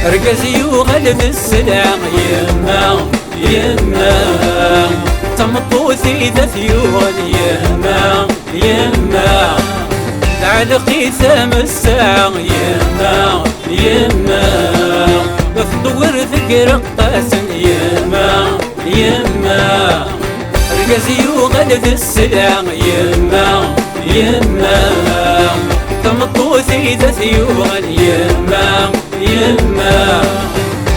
رقزي وغلب السلام يما يما تمطوثي ذا ثيول يما يما تعلقي ثام الساعة يما يما تدور ذكر قاسن يما يما رقزي وغلب السلام يما يما تمطوثي ذا ثيول يما يما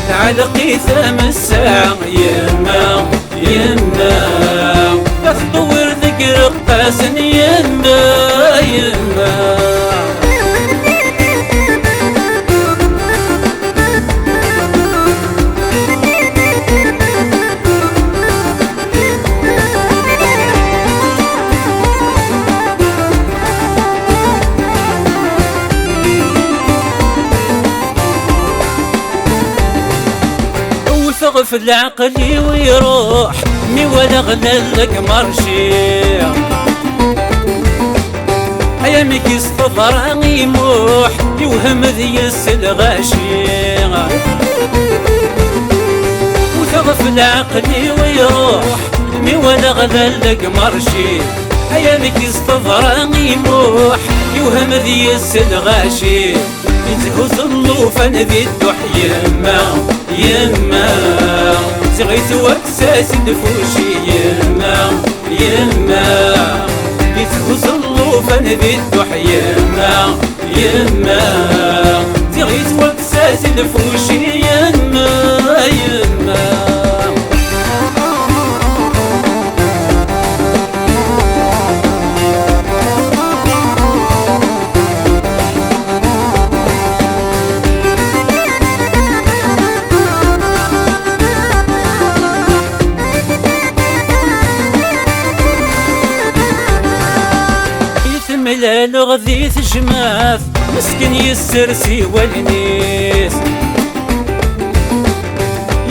تعلقي ثام الساعة يما يما تطور ذكر قاسن يما يما وثغف العقل ويروح مي ولا غلالك مرشي ايامك يستظهر يموح يوهم ذي السلغاشي وثغف العقل ويروح مي ولا غلالك مرشي ايامك يستظهر يموح يوهم ذي السلغاشي يزهو النوفان ذي الدح يما يما زغيت واكساس دفوشي يما يما يزهو النوفان ذي الدح يما يما زغيت واكساس دفوشي يما يما لا لغذي تجماث مسكن يسرسي والنيس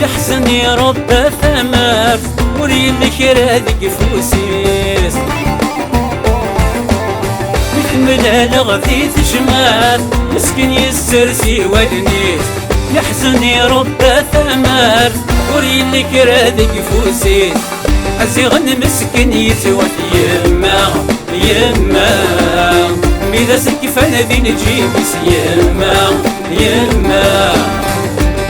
يحزن يا رب ثماث وريلك راذق فوسيس لا لغذي تجماث مسكن يسرسي والنيس يحزن يا رب ثماث وريلك راذق فوسيس أزيغن مسكن يتوت يما يما ميدا سكفان ذي نجيبس يما يما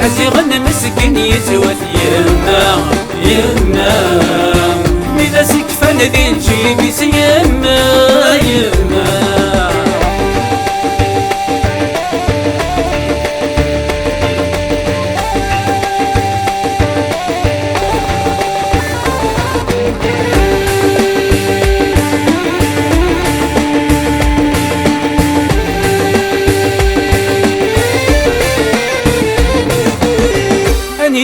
أزيغن مسكن يتوت يما يما ميدا سكفان ذي نجيبس يما يما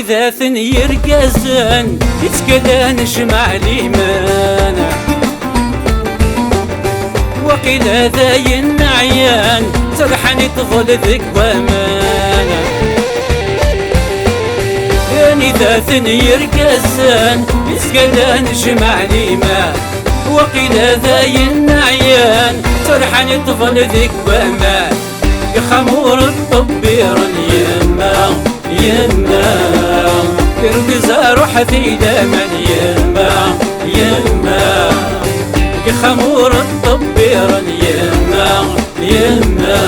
ذات يرقزن يتكلان شمع الإيمان وقيل ذا ينعيان سرحان تظل ذك وامانا يعني ذات يرقزن يتكلان شمع الإيمان وقيل ذا ينعيان سرحان تظل ذك وامان يا خمور الطبير يما يما يرقز روح في دمن يما يما يا خمور الطبير يما يما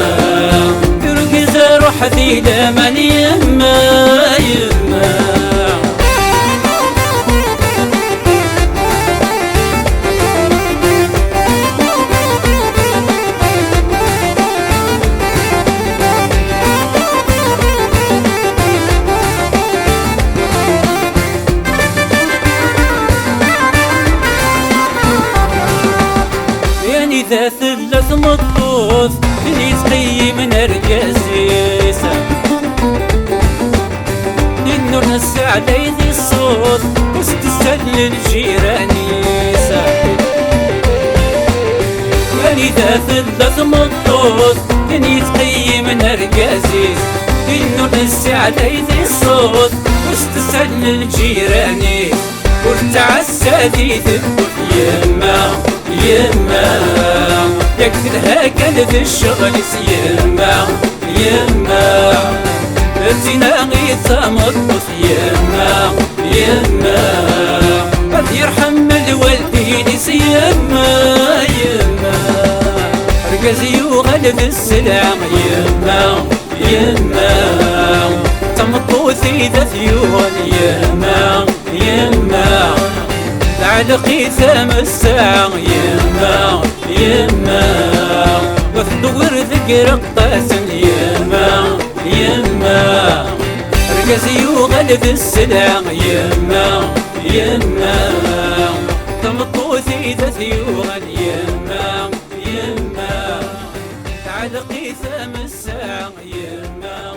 يرقز روح في دمن يما يما إذا ثلث مطوث اللي تقيم نرجازيسة النور نسع ليدي الصوت واستسهل الجيرانيسة يعني إذا ثلث مطوث اللي تقيم نرجازيس النور نسع ليدي الصوت واستسهل الجيرانيس وارتعسى ذي ثبت يما يما يكتلها كلب الشغل يما يما تينا غي تمطس يما يما ربي يرحم الوالدين يما يما رقازي وغلب السلع يما يما تمطوثي ذا ثيون يما يما العلقي ثام الساعة يما يما وتدور ذكر قطاس يما يما رقازي وغلب السلع يما يما تمطوثي ذا ثيون يما يما تعلقي ثام الساعة يما